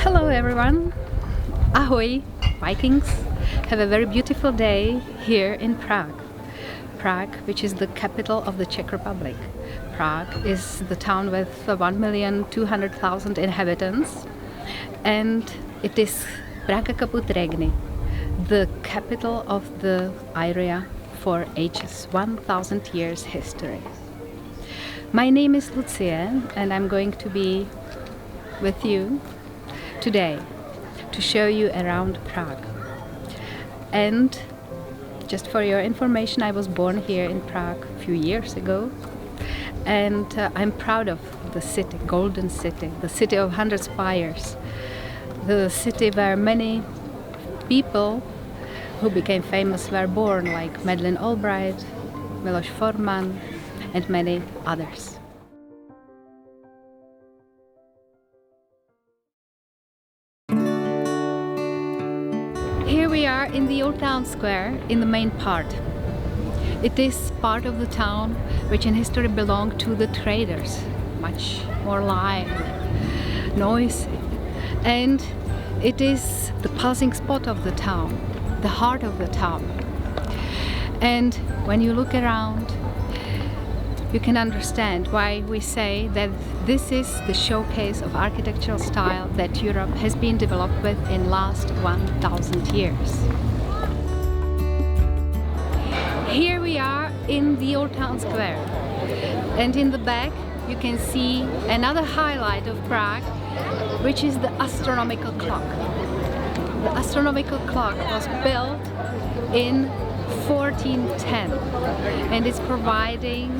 Hello everyone! Ahoy, Vikings! Have a very beautiful day here in Prague. Prague, which is the capital of the Czech Republic. Prague is the town with 1,200,000 inhabitants, and it is Praga Caput Regni, the capital of the area for ages, 1,000 years history. My name is Lucie and I'm going to be with you today to show you around Prague. And just for your information, I was born here in Prague a few years ago, and I'm proud of the city, golden city, the city of 100 spires, the city where many people who became famous were born, like Madeleine Albright, Miloš Forman, and many others. Here we are in the old town square in the main part. It is part of the town which in history belonged to the traders, much more lively, noisy, and it is the passing spot of the town, the heart of the town. And when you look around, you can understand why we say that this is the showcase of architectural style that Europe has been developed with in last 1,000 years. Here we are in the old town square, and in the back you can see another highlight of Prague, which is the astronomical clock. The astronomical clock was built in 1410 and it's providing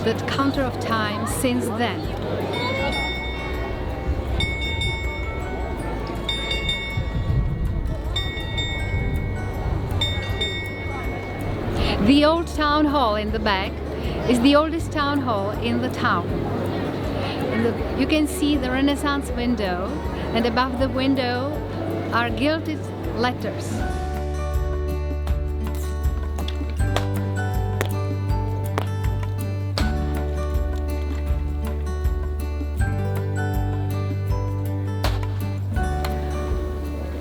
the counter of time since then. The old town hall in the back is the oldest town hall in the town. You can see the Renaissance window, and above the window are gilded letters.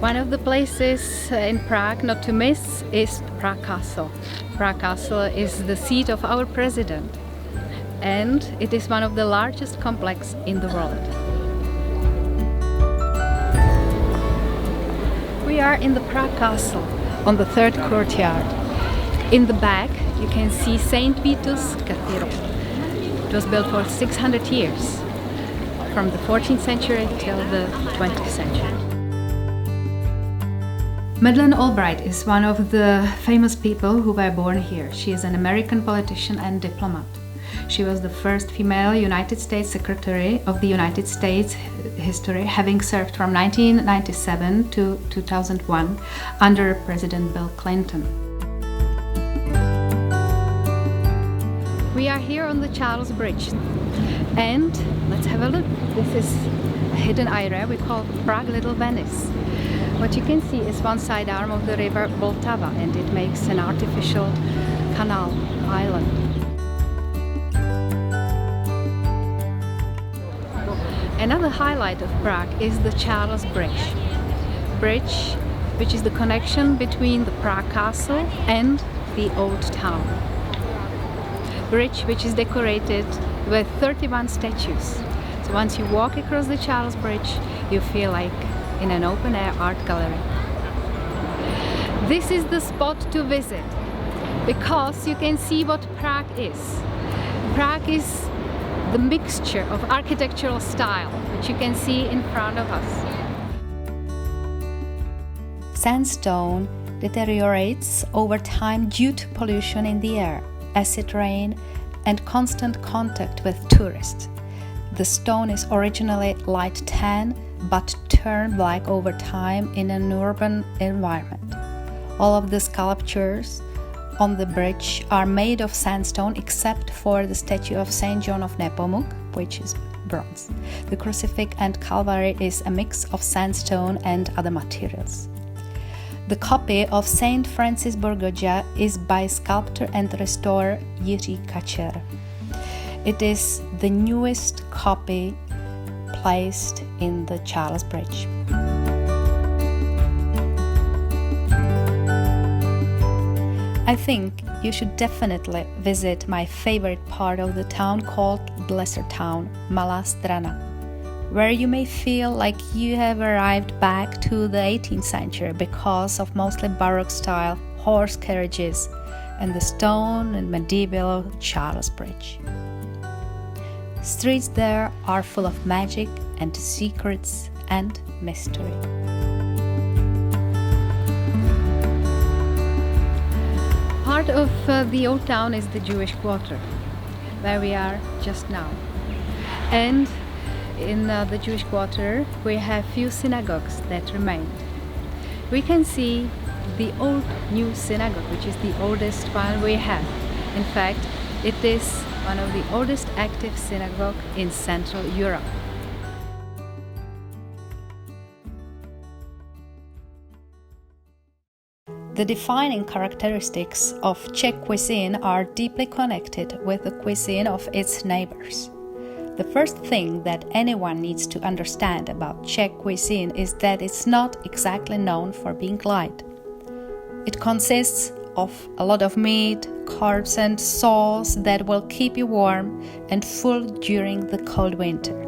One of the places in Prague not to miss is Prague Castle. Prague Castle is the seat of our president, and it is one of the largest complexes in the world. We are in the Prague Castle on the third courtyard. In the back you can see St. Peter's Cathedral. It was built for 600 years, from the 14th century till the 20th century. Madeleine Albright is one of the famous people who were born here. She is an American politician and diplomat. She was the first female United States Secretary of the United States history, having served from 1997 to 2001 under President Bill Clinton. We are here on the Charles Bridge, and let's have a look. This is a hidden area we call Prague Little Venice. What you can see is one side arm of the river Vltava, and it makes an artificial canal island. Another highlight of Prague is the Charles Bridge, which is the connection between the Prague Castle and the old town. Bridge which is decorated with 31 statues. So once you walk across the Charles Bridge, you feel like in an open-air art gallery. This is the spot to visit because you can see what Prague is. Prague is the mixture of architectural style, which you can see in front of us. Sandstone deteriorates over time due to pollution in the air, acid rain, and constant contact with tourists. The stone is originally light tan, but turned black over time in an urban environment. All of the sculptures on the bridge are made of sandstone except for the statue of Saint John of Nepomuk, which is bronze. The crucifix and Calvary is a mix of sandstone and other materials. The copy of Saint Francis Borgoja is by sculptor and restorer Jiří Kačer. It is the newest copy placed in the Charles Bridge. I think you should definitely visit my favorite part of the town called the Lesser Town, Malá Strana, where you may feel like you have arrived back to the 18th century because of mostly Baroque style horse carriages and the stone and medieval Charles Bridge. Streets there are full of magic and secrets and mystery. Part of the old town is the Jewish quarter, where we are just now. And in the Jewish quarter we have few synagogues that remained. We can see the old new synagogue, which is the oldest one we have. In fact, it is one of the oldest active synagogues in Central Europe. The defining characteristics of Czech cuisine are deeply connected with the cuisine of its neighbors. The first thing that anyone needs to understand about Czech cuisine is that it's not exactly known for being light. It consists of a lot of meat, carbs and sauce that will keep you warm and full during the cold winter.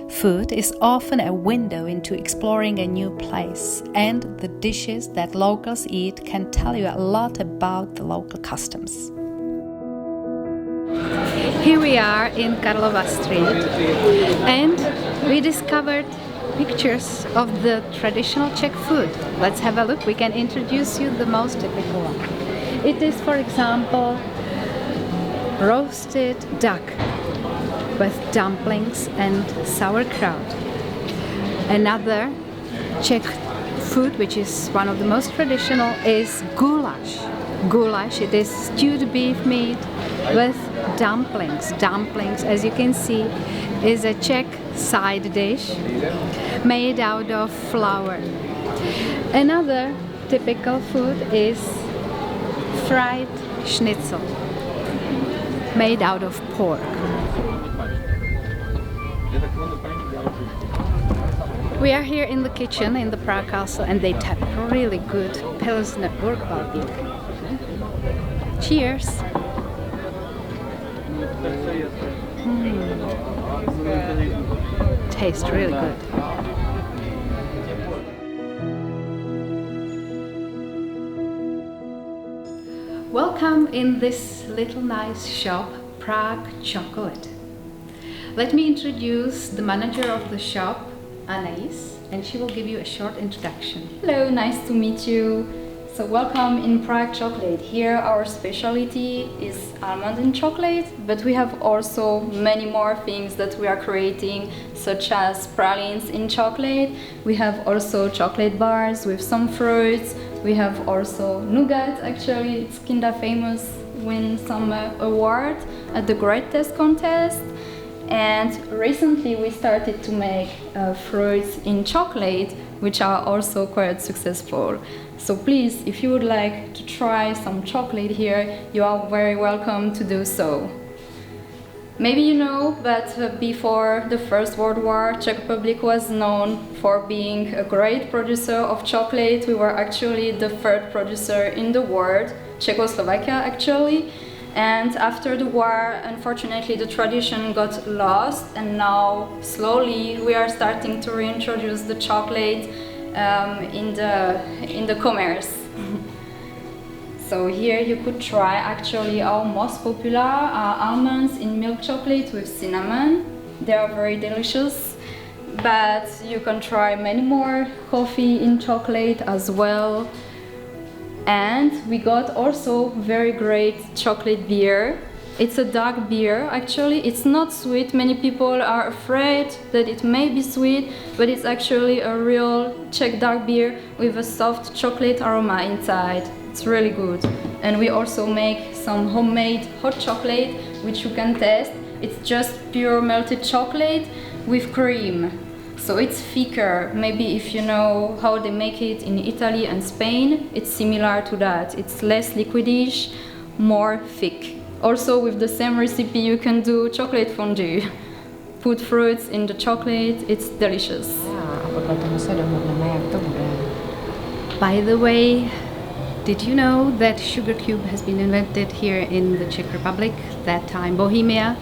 Food is often a window into exploring a new place, and the dishes that locals eat can tell you a lot about the local customs. Here we are in Karlova Street, and we discovered pictures of the traditional Czech food. Let's have a look. We can introduce you the most typical one. It is, for example, roasted duck with dumplings and sauerkraut. Another Czech food, which is one of the most traditional, is goulash. Goulash, it is stewed beef meat with dumplings. Dumplings, as you can see, is a Czech side dish made out of flour. Another typical food is fried schnitzel, made out of pork. We are here in the kitchen in the Prague Castle, and they have really good Pilsner Burgwaldbier. Cheers! Tastes really good. Welcome in this little nice shop, Prague Chocolate. Let me introduce the manager of the shop, Anais, and she will give you a short introduction. Hello, nice to meet you. So welcome in Prague Chocolate. Here our specialty is almond and chocolate, but we have also many more things that we are creating, such as pralines in chocolate. We have also chocolate bars with some fruits. We have also nougat, actually it's kinda famous, win some award at the Great Taste Contest. And recently we started to make fruits in chocolate, which are also quite successful. So please, if you would like to try some chocolate here, you are very welcome to do so. Maybe you know, but before the First World War, Czech Republic was known for being a great producer of chocolate. We were actually the third producer in the world, Czechoslovakia actually. And after the war, unfortunately, the tradition got lost, and now slowly we are starting to reintroduce the chocolate in the commerce. So here you could try actually our most popular almonds in milk chocolate with cinnamon. They are very delicious, but you can try many more coffee in chocolate as well. And we got also very great chocolate beer. It's a dark beer, actually. It's not sweet. Many people are afraid that it may be sweet, but it's actually a real Czech dark beer with a soft chocolate aroma inside. It's really good. And we also make some homemade hot chocolate, which you can test. It's just pure melted chocolate with cream. So it's thicker. Maybe if you know how they make it in Italy and Spain, it's similar to that. It's less liquidish, more thick. Also with the same recipe you can do chocolate fondue. put fruits in the chocolate. It's delicious. By the way, did you know that sugar cube has been invented here in the Czech Republic? That time Bohemia,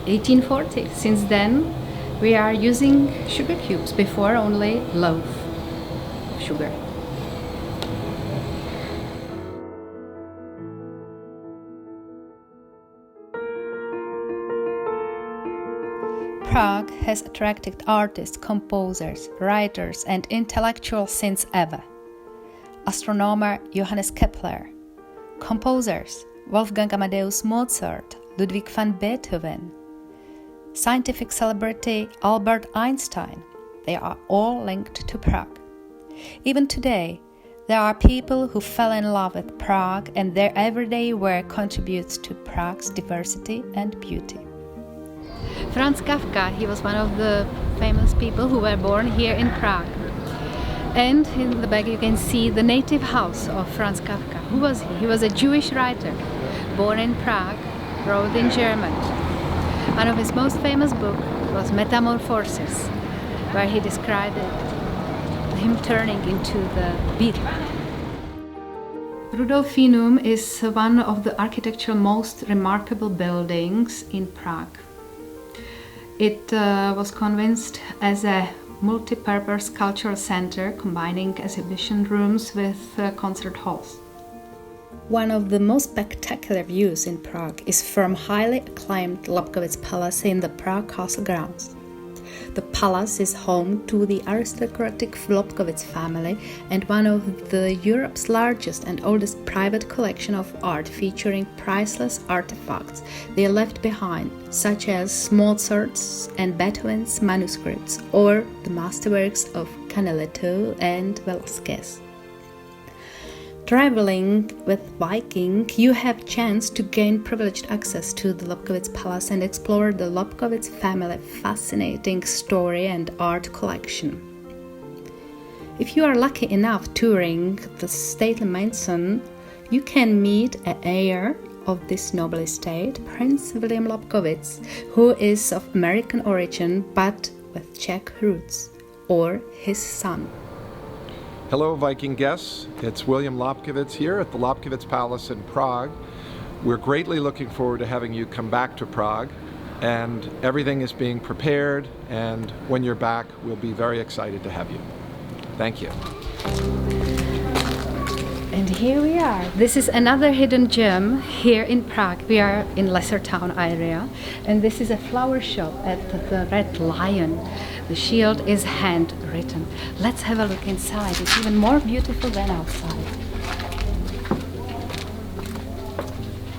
1840. Since then, we are using sugar cubes. Before, only loaf of sugar. Prague has attracted artists, composers, writers, and intellectuals since ever. Astronomer Johannes Kepler, composers Wolfgang Amadeus Mozart, Ludwig van Beethoven, scientific celebrity Albert Einstein, they are all linked to Prague. Even today, there are people who fell in love with Prague, and their everyday work contributes to Prague's diversity and beauty. Franz Kafka, he was one of the famous people who were born here in Prague. And in the back you can see the native house of Franz Kafka. Who was he? He was a Jewish writer, born in Prague, wrote in German. One of his most famous books was Metamorphosis, where he described him turning into the beetle. Rudolfinum is one of the architectural most remarkable buildings in Prague. It was conceived as a multi-purpose cultural center combining exhibition rooms with concert halls. One of the most spectacular views in Prague is from highly acclaimed Lobkowicz Palace in the Prague Castle grounds. The palace is home to the aristocratic Lobkowicz family and one of the Europe's largest and oldest private collection of art featuring priceless artifacts they left behind, such as Mozart's and Beethoven's manuscripts or the masterworks of Canaletto and Velázquez. Traveling with Viking, you have chance to gain privileged access to the Lobkowicz Palace and explore the Lobkowicz family fascinating story and art collection. If you are lucky enough touring the stately mansion, you can meet an heir of this noble estate, Prince William Lobkowicz, who is of American origin but with Czech roots, or his son. Hello, Viking guests. It's William Lobkowicz here at the Lobkowicz Palace in Prague. We're greatly looking forward to having you come back to Prague, and everything is being prepared, and when you're back, we'll be very excited to have you. Thank you. And here we are. This is another hidden gem here in Prague. We are in Lesser Town area, and this is a flower shop at the Red Lion. The shield is handwritten. Let's have a look inside. It's even more beautiful than outside.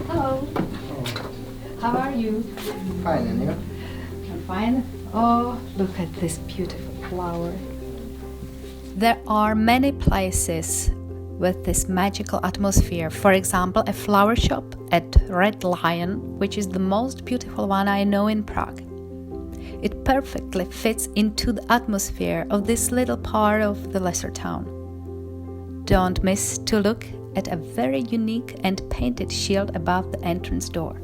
Hello. How are you? Fine, and you? I'm fine. Oh, look at this beautiful flower. There are many places with this magical atmosphere. For example, a flower shop at Red Lion, which is the most beautiful one I know in Prague. It perfectly fits into the atmosphere of this little part of the lesser town. Don't miss to look at a very unique and painted shield above the entrance door.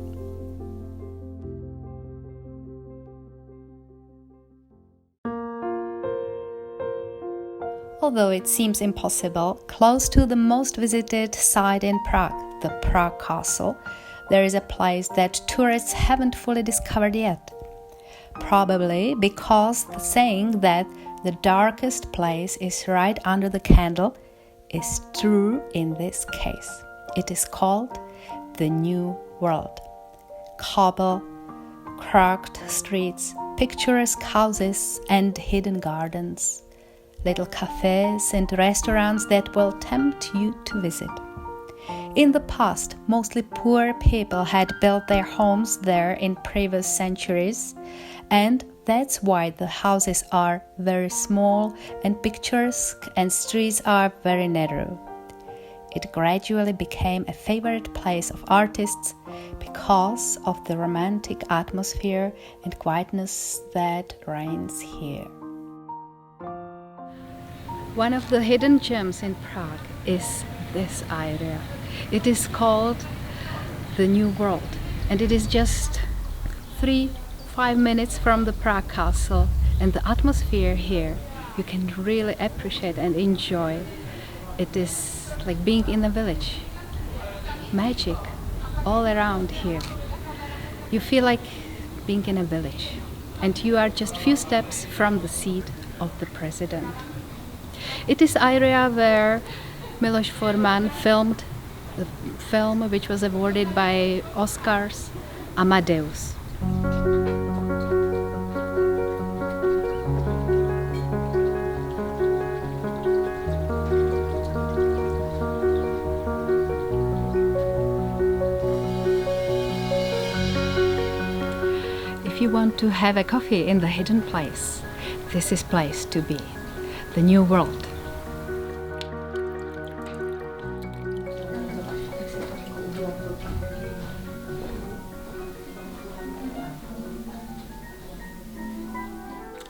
Although it seems impossible, close to the most visited site in Prague, the Prague Castle, there is a place that tourists haven't fully discovered yet. Probably because the saying that the darkest place is right under the candle is true in this case. It is called the New World. Cobble, cracked streets, picturesque houses and hidden gardens, little cafes and restaurants that will tempt you to visit. In the past, mostly poor people had built their homes there in previous centuries, and that's why the houses are very small and picturesque and streets are very narrow. It gradually became a favorite place of artists because of the romantic atmosphere and quietness that reigns here. One of the hidden gems in Prague is this area. It is called the New World, and it is just 3-4 5 minutes from the Prague castle, and the atmosphere here you can really appreciate and enjoy. It is like being in a village. Magic all around here. You feel like being in a village, and you are just few steps from the seat of the president. It is area where Miloš Forman filmed the film which was awarded by Oscars, Amadeus. If you want to have a coffee in the hidden place, this is place to be. The New World.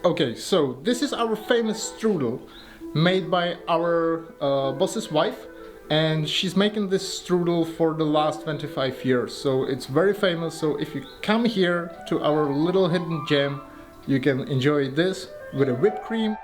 Okay, so this is our famous strudel made by our boss's wife, and she's making this strudel for the last 25 years, so it's very famous. So if you come here to our little hidden gem, you can enjoy this with a whipped cream.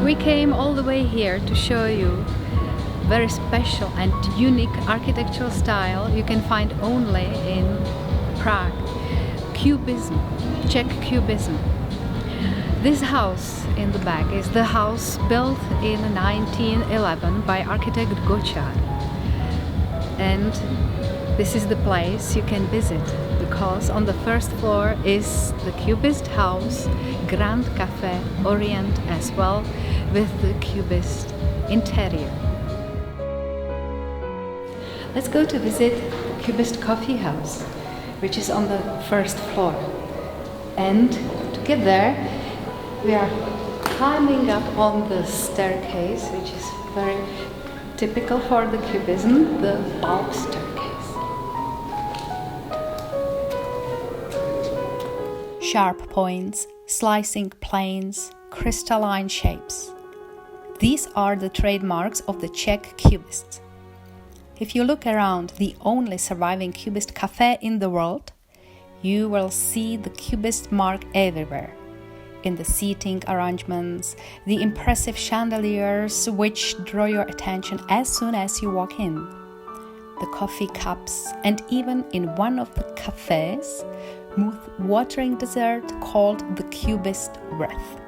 We came all the way here to show you very special and unique architectural style you can find only in Prague. Cubism, Czech Cubism. This house in the back is the house built in 1911 by architect Gočár. And this is the place you can visit, because on the first floor is the Cubist house, Grand Café Orient as well, with the Cubist interior. Let's go to visit the Cubist coffee house, which is on the first floor. And to get there, we are climbing up on the staircase, which is very typical for the Cubism, the bulb staircase. Sharp points, slicing planes, crystalline shapes. These are the trademarks of the Czech Cubists. If you look around the only surviving Cubist cafe in the world, you will see the Cubist mark everywhere. In the seating arrangements, the impressive chandeliers which draw your attention as soon as you walk in, the coffee cups, and even in one of the cafes, mouth-watering dessert called the Cubist wreath.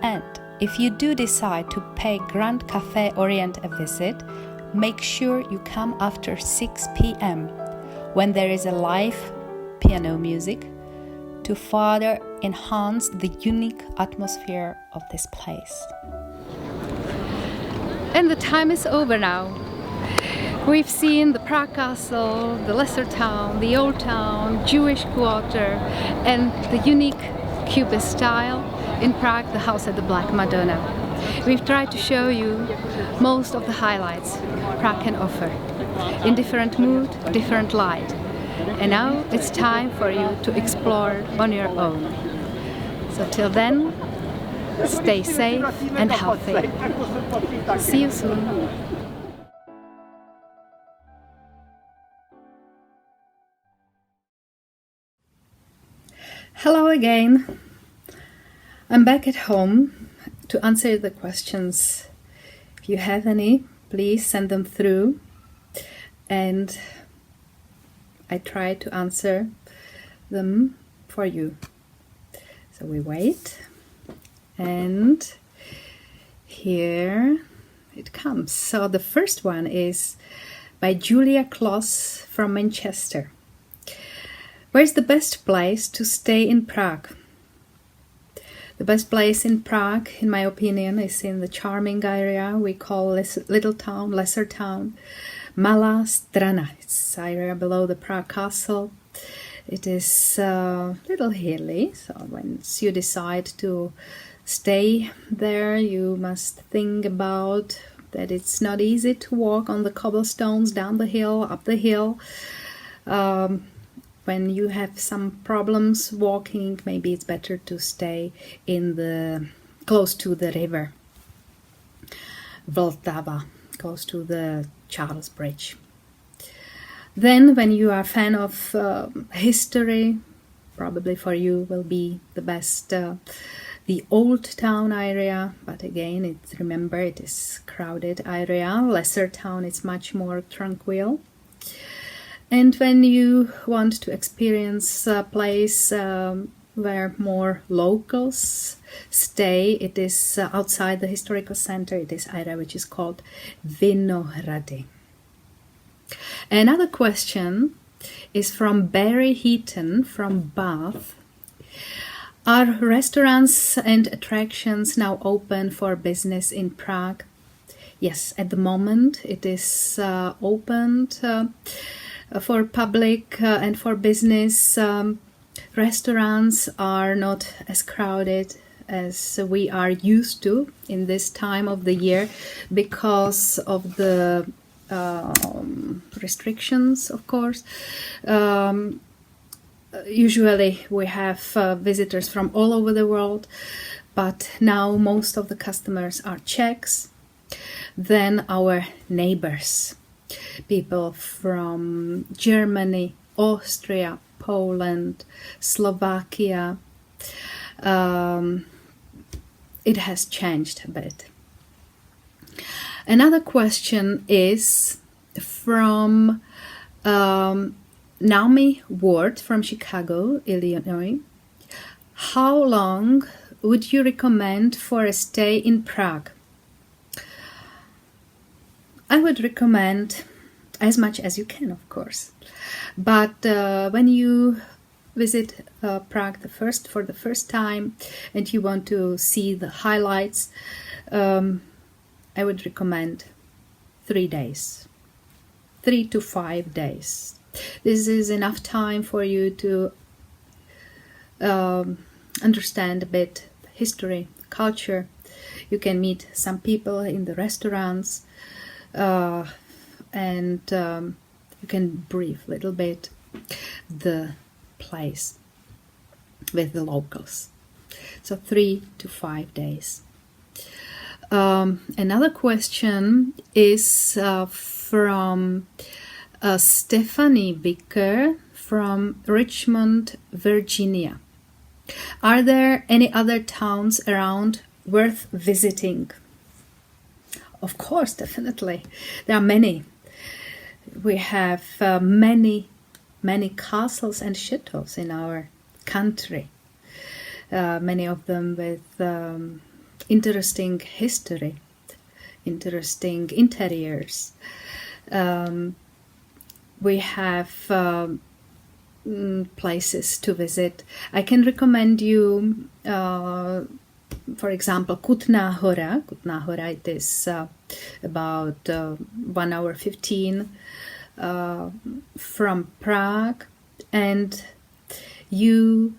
And if you do decide to pay Grand Café Orient a visit, make sure you come after 6 p.m. when there is a live piano music to further enhance the unique atmosphere of this place. And the time is over now. We've seen the Prague Castle, the Lesser Town, the Old Town, Jewish Quarter, and the unique Cubist style in Prague, the house at the Black Madonna. We've tried to show you most of the highlights Prague can offer, in different mood, different light. And now it's time for you to explore on your own. So till then, stay safe and healthy. See you soon. Hello again. I'm back at home to answer the questions. If you have any, please send them through, and I try to answer them for you. So we wait, and here it comes. So the first one is by Julia Kloss from Manchester. Where's the best place to stay in Prague? The best place in Prague, in my opinion, is in the charming area we call little town, lesser town, Malá Strana. It's area below the Prague castle. It is a little hilly, so once you decide to stay there, you must think about that it's not easy to walk on the cobblestones down the hill, up the hill. When you have some problems walking, maybe it's better to stay close to the river Vltava, close to the Charles Bridge. Then, when you are a fan of history, probably for you will be the best the old town area, but again, remember it is crowded area. Lesser town is much more tranquil. And when you want to experience a place where more locals stay, it is outside the historical center. It is area which is called Vinohrady. Another question is from Barry Heaton from Bath. Are restaurants and attractions now open for business in Prague? Yes, at the moment it is opened for public and for business. Restaurants are not as crowded as we are used to in this time of the year because of the restrictions, of course. Usually we have visitors from all over the world, but now most of the customers are Czechs. Then our neighbors, people from Germany, Austria, Poland, Slovakia. It has changed a bit. Another question is from Naomi Ward from Chicago, Illinois. How long would you recommend for a stay in Prague? I would recommend as much as you can, of course. But when you visit Prague for the first time and you want to see the highlights, I would recommend 3 days, 3 to 5 days. This is enough time for you to understand a bit history, culture. You can meet some people in the restaurants, and you can brief a little bit the place with the locals. So 3 to 5 days. Another question is from Stephanie Vicker from Richmond, Virginia. Are there any other towns around worth visiting? Of course, definitely. There are many. We have many castles and chateaus in our country. Many of them with interesting history, interesting interiors. We have places to visit. I can recommend you, for example, Kutná Hora. Kutná Hora, it is about 1 hour 15 from Prague, and you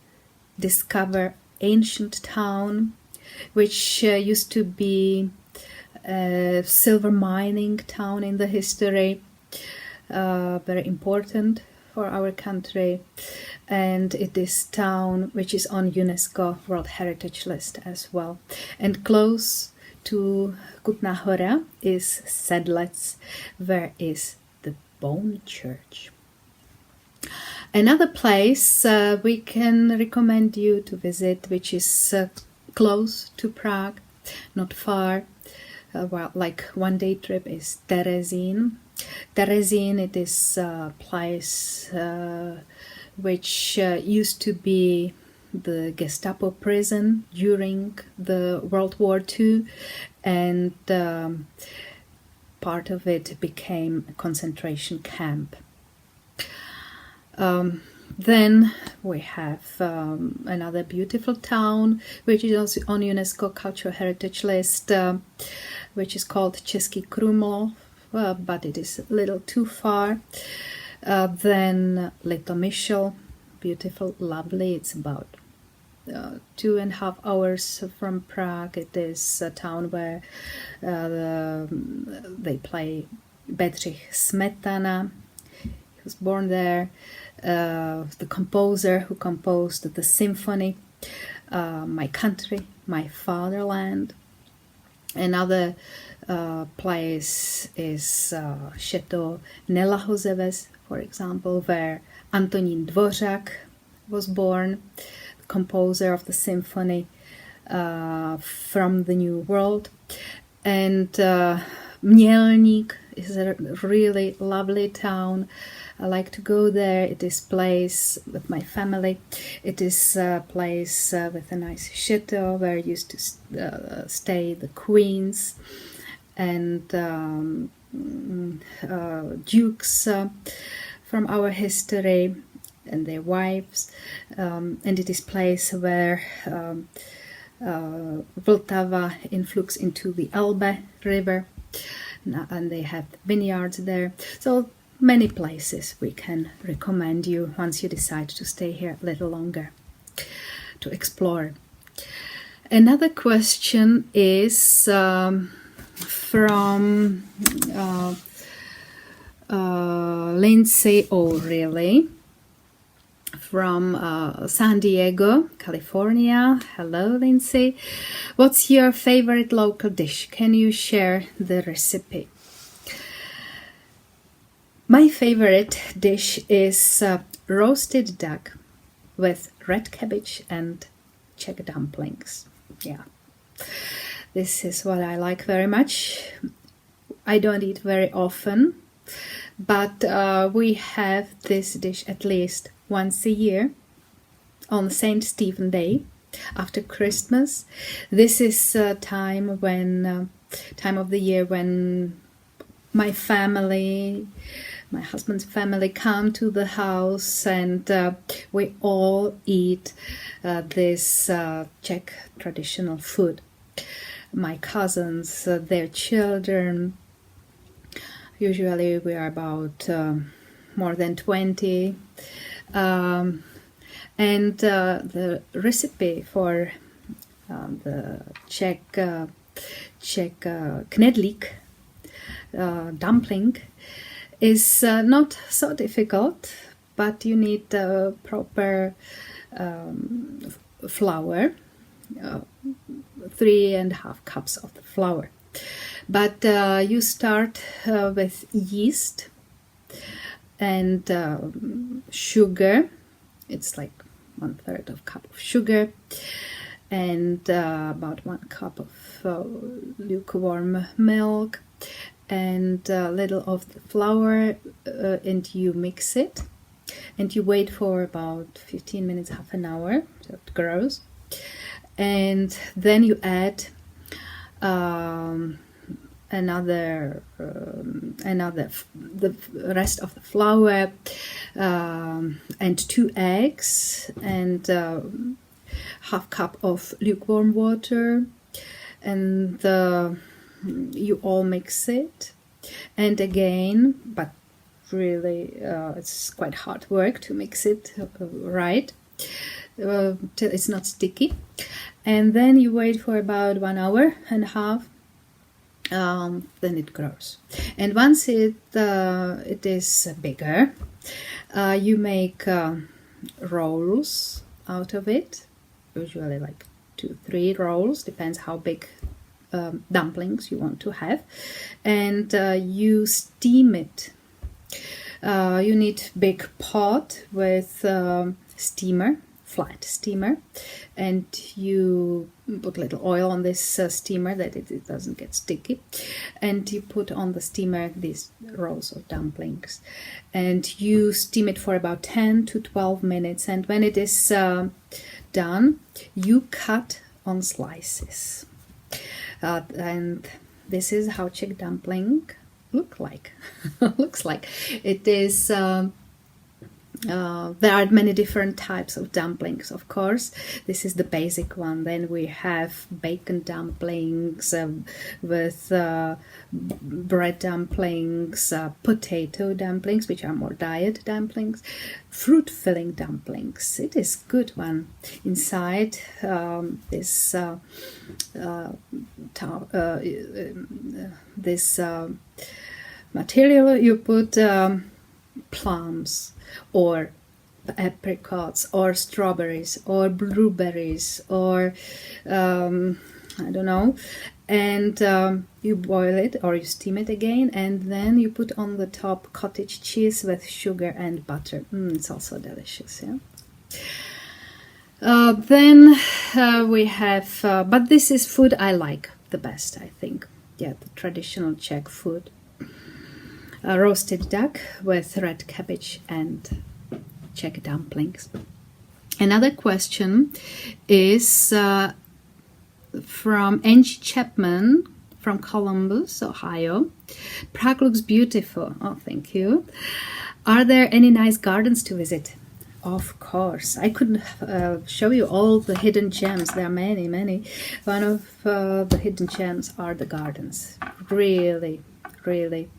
discover ancient town which used to be a silver mining town in the history, very important for our country, and it is town which is on UNESCO World Heritage List as well. And close to Kutná Hora is Sedlec, where is the Bone Church. Another place we can recommend you to visit, which is close to Prague, not far, like 1 day trip, is Terezín. Terezín, it is a place which used to be the Gestapo prison during the World War II, and part of it became a concentration camp. Then we have another beautiful town which is also on UNESCO Cultural Heritage List, which is called Český Krumlov, but it is a little too far. Then Litomyšl, beautiful, lovely. It's about 2.5 hours from Prague. It is a town where they play Bedřich Smetana. He was born there. The composer who composed the symphony, My Country, My Fatherland. Another place is Chateau Nelahozeves, for example, where Antonín Dvořák was born, the composer of the symphony from the New World. And Mělník is a really lovely town. I like to go there. It is a place with my family. It is a place with a nice chateau where used to stay the queens and dukes from our history and their wives. And it is a place where Vltava influx into the Elbe River, and they have vineyards there. So many places we can recommend you once you decide to stay here a little longer to explore. Another question is from Lindsay O'Reilly from San Diego, California. Hello, Lindsay. What's your favorite local dish? Can you share the recipe? My favorite dish is roasted duck with red cabbage and Czech dumplings. Yeah, this is what I like very much. I don't eat very often, but we have this dish at least once a year on St. Stephen Day after Christmas. This is time of the year when my family, my husband's family, come to the house, and we all eat this Czech traditional food. My cousins, their children. Usually we are about more than 20. And the recipe for the Czech knedlík, dumpling, is not so difficult, but you need proper flour, 3.5 cups of the flour. But you start with yeast and sugar. It's like 1/3 of cup of sugar and about 1 cup of lukewarm milk and a little of the flour, and you mix it and you wait for about 15 minutes, half an hour, so it grows. And then you add the rest of the flour and 2 eggs and 1/2 cup of lukewarm water, and you all mix it. And again, but really it's quite hard work to mix it right till it's not sticky. And then you wait for about 1.5 hours. Then it grows, and once it is bigger, you make rolls out of it, usually like 2-3 rolls, depends how big dumplings you want to have, and you steam it. You need big pot with steamer, flat steamer, and you put a little oil on this steamer that it doesn't get sticky, and you put on the steamer these rolls of dumplings, and you steam it for about 10 to 12 minutes, and when it is done, you cut on slices, and this is how Czech dumpling looks like. It is There are many different types of dumplings, of course. This is the basic one. Then we have bacon dumplings with bread dumplings, potato dumplings, which are more diet dumplings, fruit filling dumplings. It is good one. Inside this material you put plums or apricots or strawberries or blueberries or I don't know, and you boil it or you steam it again, and then you put on the top cottage cheese with sugar and butter. It's also delicious, yeah. Then we have, but this is food I like the best, I think. Yeah, the traditional Czech food. Roasted duck with red cabbage and Czech dumplings. Another question is from Angie Chapman from Columbus, Ohio. Prague looks beautiful. Oh, thank you. Are there any nice gardens to visit? Of course. I couldn't show you all the hidden gems. There are many, many. One of the hidden gems are the gardens. Really, really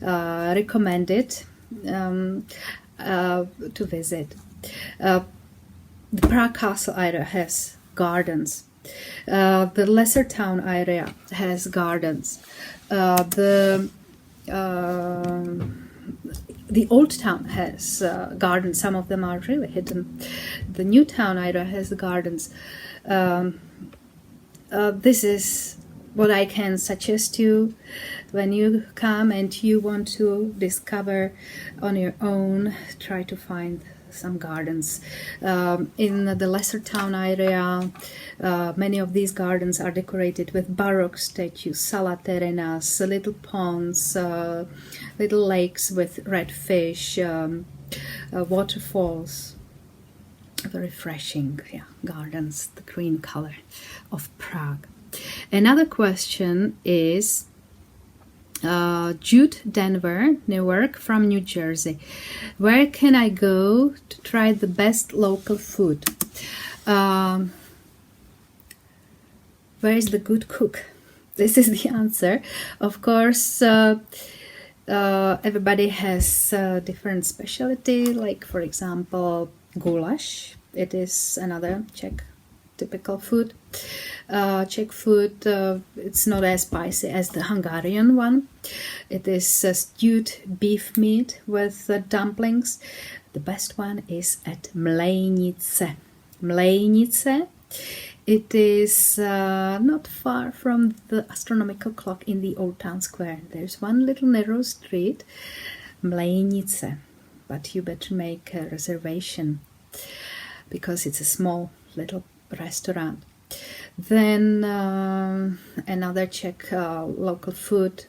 recommend it to visit. The Prague Castle area has gardens. The lesser town area has gardens. The old town has gardens. Some of them are really hidden. The new town area has gardens. This is what I can suggest you when you come and you want to discover on your own. Try to find some gardens. In the lesser town area, many of these gardens are decorated with Baroque statues, salaterenas, little ponds, little lakes with red fish, waterfalls. Very refreshing, yeah, gardens, the green color of Prague. Another question is Jude Denver, Newark from New Jersey. Where can I go to try the best local food? Where is the good cook? This is the answer. Of course, everybody has a different specialty, like for example, goulash. It is another Czech typical food. Czech food, it's not as spicy as the Hungarian one. It is stewed beef meat with dumplings. The best one is at Mlejnice. Mlejnice. It is not far from the astronomical clock in the Old Town Square. There's one little narrow street, Mlejnice, but you better make a reservation because it's a small little restaurant. Then another Czech local food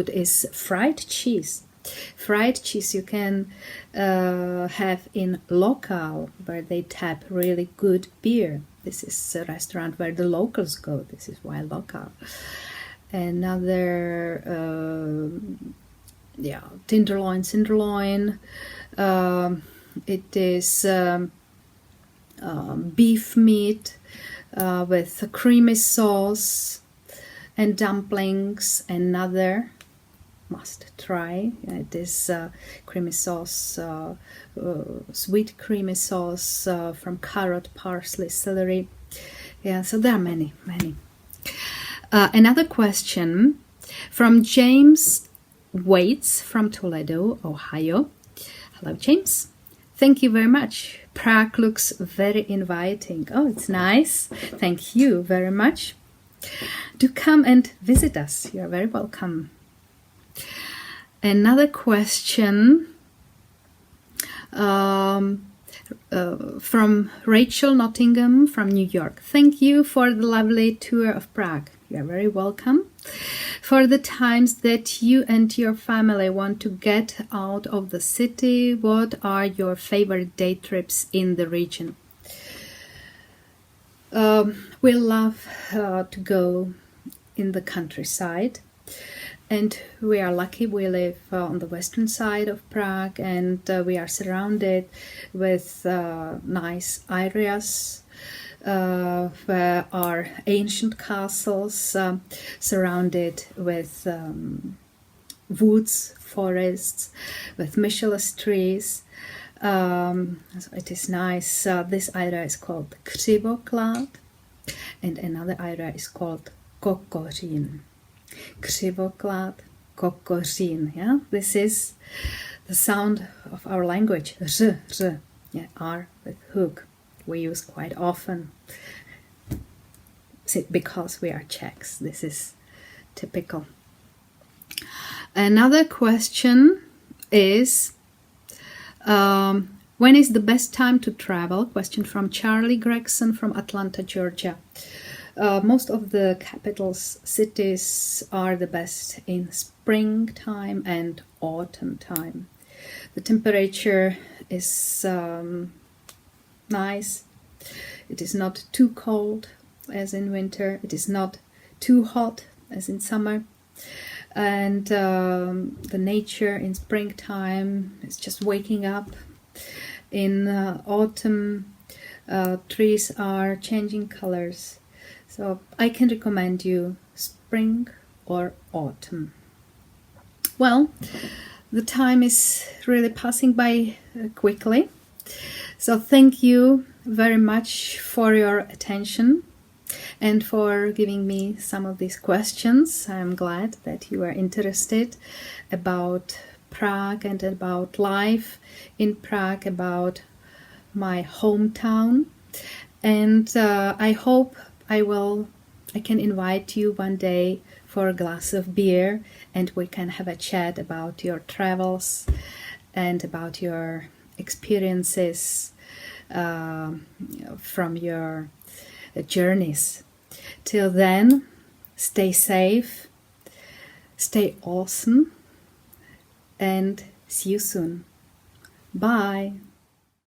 is fried cheese. Fried cheese you can have in Lokal, where they tap really good beer. This is a restaurant where the locals go. This is why Lokal. Another tenderloin. It is beef meat with a creamy sauce and dumplings. Another must try. It is creamy sauce, sweet creamy sauce from carrot, parsley, celery. Yeah, so there are many. Another question from James Waits from Toledo, Ohio. Hello, James. Thank you very much. Prague looks very inviting. Oh, it's nice. Thank you very much. Do come and visit us. You're very welcome. Another question from Rachel Nottingham from New York. Thank you for the lovely tour of Prague. You're very welcome. For the times that you and your family want to get out of the city, what are your favorite day trips in the region? We love to go in the countryside. And we are lucky. We live on the western side of Prague, and we are surrounded with nice areas where are ancient castles surrounded with woods, forests, with Michelis trees. So it is nice. This area is called Křivoklát, and another area is called Kokořín. Křivoklát, Kokořín. Yeah, this is the sound of our language. R, r, yeah, R with hook. We use quite often because we are Czechs. This is typical. Another question is, when is the best time to travel? Question from Charlie Gregson from Atlanta, Georgia. Most of the capitals, cities are the best in springtime and autumn time. The temperature is nice. It is not too cold as in winter. It is not too hot as in summer. And the nature in springtime is just waking up. In autumn, trees are changing colors. So I can recommend you spring or autumn. Well, the time is really passing by quickly. So thank you very much for your attention and for giving me some of these questions. I'm glad that you are interested about Prague and about life in Prague, about my hometown. And I hope I can invite you one day for a glass of beer and we can have a chat about your travels and about your experiences from your journeys. Till then, stay safe, stay awesome, and see you soon. Bye.